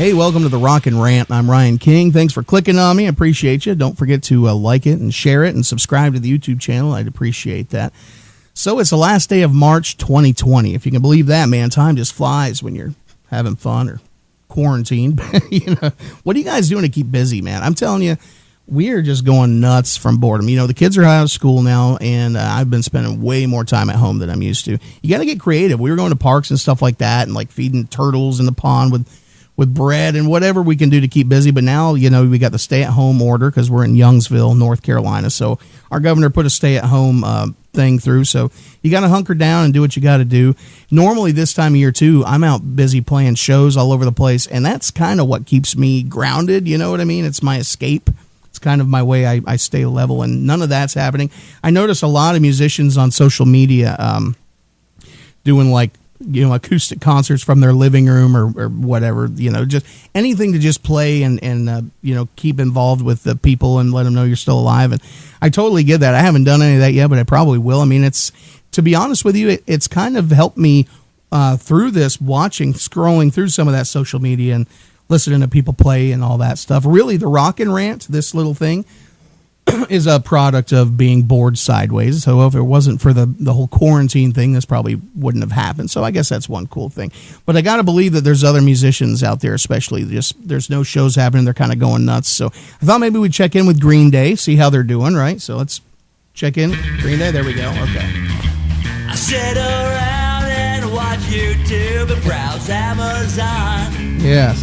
Hey, welcome to the Rawk and Rant. I'm Ryan King. Thanks for clicking on me. I appreciate you. Don't forget to like it and share it and subscribe to the YouTube channel. I'd appreciate that. So it's the last day of March 2020. If you can believe that, man, time just flies when you're having fun or quarantined. What are you guys doing to keep busy, man? I'm telling you, we are just going nuts from boredom. The kids are out of school now, and I've been spending way more time at home than I'm used to. You got to get creative. We were going to parks and stuff like that and like feeding turtles in the pond with bread and whatever we can do to keep busy. But now, we got the stay-at-home order because we're in Youngsville, North Carolina. So our governor put a stay-at-home thing through. So you got to hunker down and do what you got to do. Normally this time of year, too, I'm out busy playing shows all over the place, and that's kind of what keeps me grounded. You know what I mean? It's my escape. It's kind of my way I stay level, and none of that's happening. I notice a lot of musicians on social media doing like, acoustic concerts from their living room or whatever, just anything to just play and keep involved with the people and let them know you're still alive. And I totally get that. I haven't done any of that yet, but I probably will. I mean, to be honest with you, it's kind of helped me through this, scrolling through some of that social media and listening to people play and all that stuff. Really, the Rawk and Rant, this little thing, is a product of being bored sideways. So if it wasn't for the whole quarantine thing, this probably wouldn't have happened. So I guess that's one cool thing. But I got to believe that there's other musicians out there, especially there's no shows happening. They're kind of going nuts. So I thought maybe we'd check in with Green Day, see how they're doing, right? So let's check in. Green Day, there we go. Okay. I sit around and watch YouTube and browse Amazon. Yes.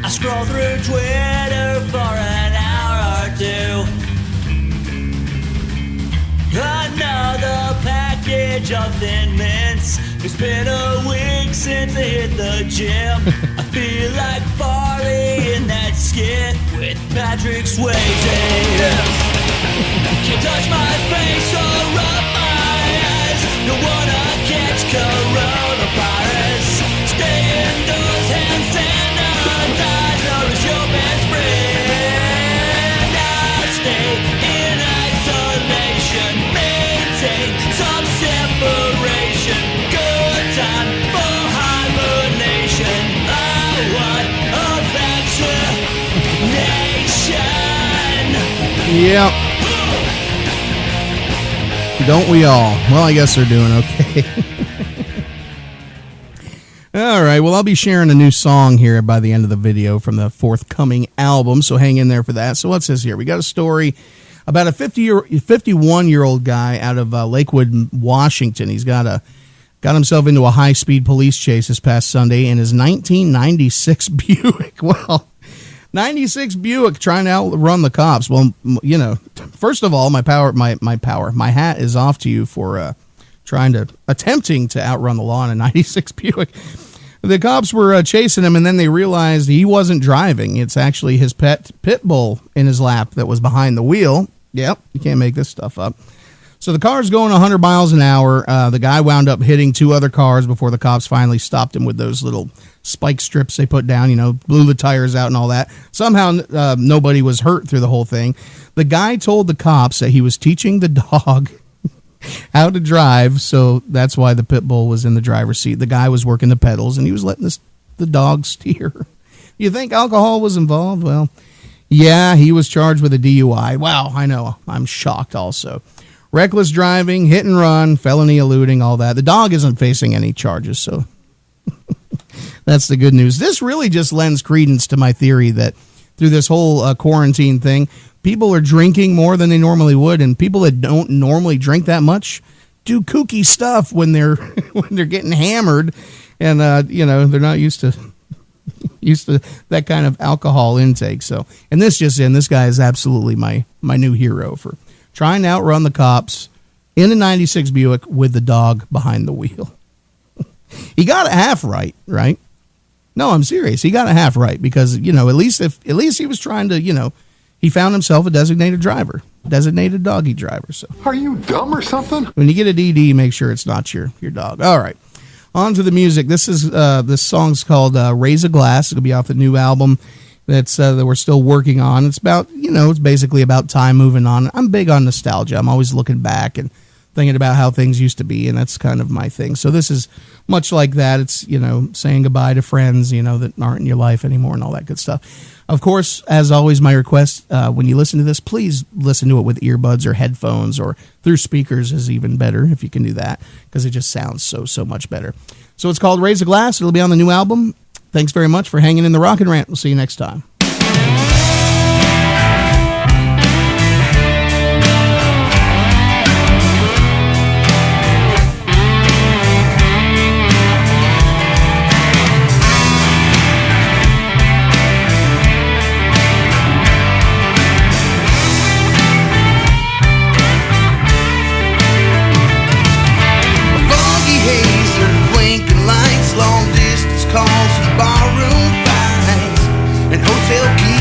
I scroll through Twitter for an hour or two. Another package of Thin Mints. It's been a week since I hit the gym. I feel like Farley in that skit with Patrick Swayze. Can't touch my face or rub my eyes. Don't wanna catch coronavirus. Stay indoors, hand sanitize, nourish your best friend. I stay in isolation, maintain some separation. Good time for hibernation. I want a vaccination. Yep. Don't we all? Well, I guess they're doing okay. All right, well, I'll be sharing a new song here by the end of the video from the forthcoming album, so hang in there for that. So what's this here? We got a story about a 51-year-old guy out of Lakewood, Washington. He's got himself into a high-speed police chase this past Sunday in his 1996 Buick. Well, 96 Buick trying to outrun the cops. Well, first of all, my hat is off to you for attempting to outrun the law in a 96 Buick. The cops were chasing him, and then they realized he wasn't driving. It's actually his pet bull in his lap that was behind the wheel. Yep, you can't make this stuff up. So the car's going 100 miles an hour. The guy wound up hitting two other cars before the cops finally stopped him with those little spike strips they put down, blew the tires out and all that. Somehow nobody was hurt through the whole thing. The guy told the cops that he was teaching the dog how to drive, so that's why the pit bull was in the driver's seat. The guy was working the pedals, and he was letting the dog steer. You think alcohol was involved? Well, yeah, he was charged with a DUI. Wow, I know. I'm shocked also. Reckless driving, hit and run, felony eluding, all that. The dog isn't facing any charges, so that's the good news. This really just lends credence to my theory that through this whole quarantine thing, people are drinking more than they normally would, and people that don't normally drink that much do kooky stuff when they're getting hammered, and they're not used to that kind of alcohol intake. So, and this guy is absolutely my new hero for trying to outrun the cops in a 96 Buick with the dog behind the wheel. He got it half right? No, I'm serious. He got it half right because, at least he was trying to, he found himself a designated doggy driver. So, are you dumb or something? When you get a DD, make sure it's not your dog. All right, on to the music. This song's called "Raise a Glass." It'll be off the new album that we're still working on. It's about, it's basically about time moving on. I'm big on nostalgia. I'm always looking back and thinking about how things used to be, and that's kind of my thing. So this is much like that. It's, saying goodbye to friends, that aren't in your life anymore and all that good stuff. Of course, as always, my request, when you listen to this, please listen to it with earbuds or headphones or through speakers is even better if you can do that, because it just sounds so much better. So it's called Raise a Glass. It'll be on the new album. Thanks very much for hanging in the Rawk and Rant. We'll see you next time.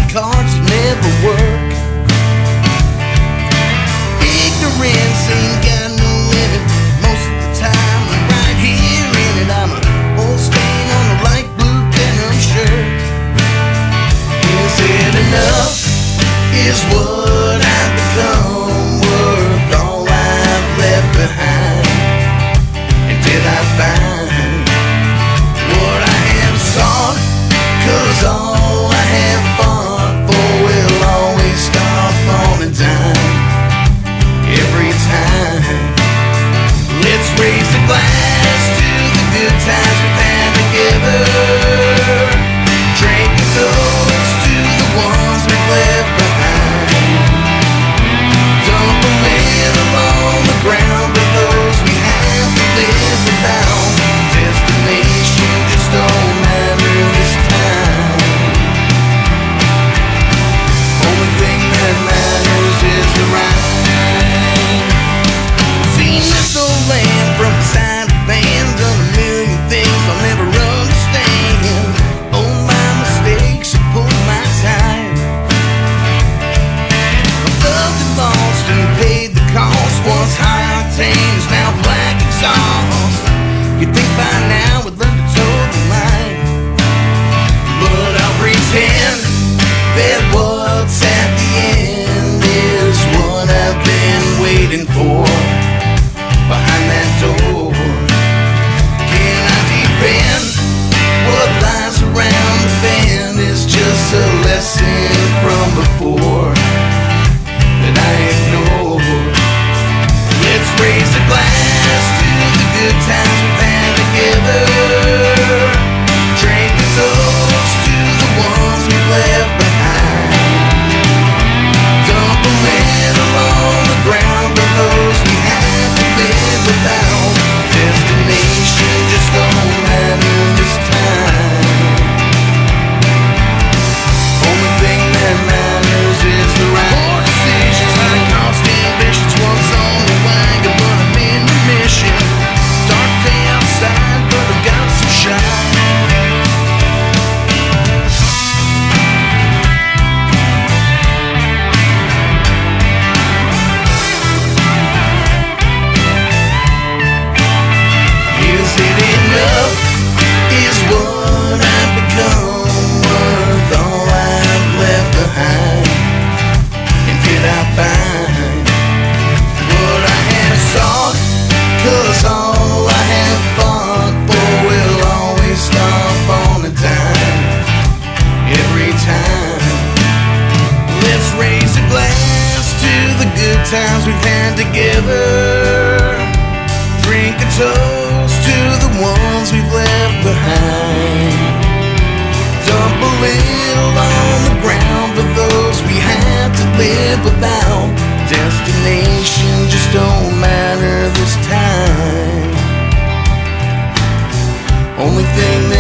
Cards never work. Ignorance ain't got no limit. Most of the time I'm right here in it. I'm a old stain on a light blue denim shirt. Is it enough? Is what I've become worth all I've left behind? And did I find what I have sought? 'Cause all I have fought will always stop on a dime. Every time, let's raise a glass to the good times we've had together. Drink a toast to the ones we've left behind. Dump a little on the ground for those we have to live without. Destination just don't matter this time. Only thing that matters is the rhyme. Seen this old land from the side of van, done a million things I'll never understand. Own my mistakes and pull my time. I've loved and lost and paid the cost. Once high octane is now black exhaust. You'd think by now we'd learn to toe the line, but I'll pretend that what's at the end is what I've been waiting for behind that door. Can I defend what lies around the bend is just a lesson from before that I ignored. Let's raise a glass to the good times we've had together. Drink a toast to the ones we've left behind. Dump a little on the ground for those we have to live without. Destination just don't matter this time. Only thing that matters is the right. Poor decisions like cost ambitions. Once on the wagon, but I'm in the mission. Dark day outside, but I've got some shine. Is it enough? Is what I've become worth all I've left behind? And did I find what I have sought? 'Cause all I have fought for will always stop on a dime. Every time, let's raise a glass to the good times we've had together. Drink a toast to the ones we've left behind. Dump a little on the ground for those we have to live without. Destination just don't matter this time. Only thing that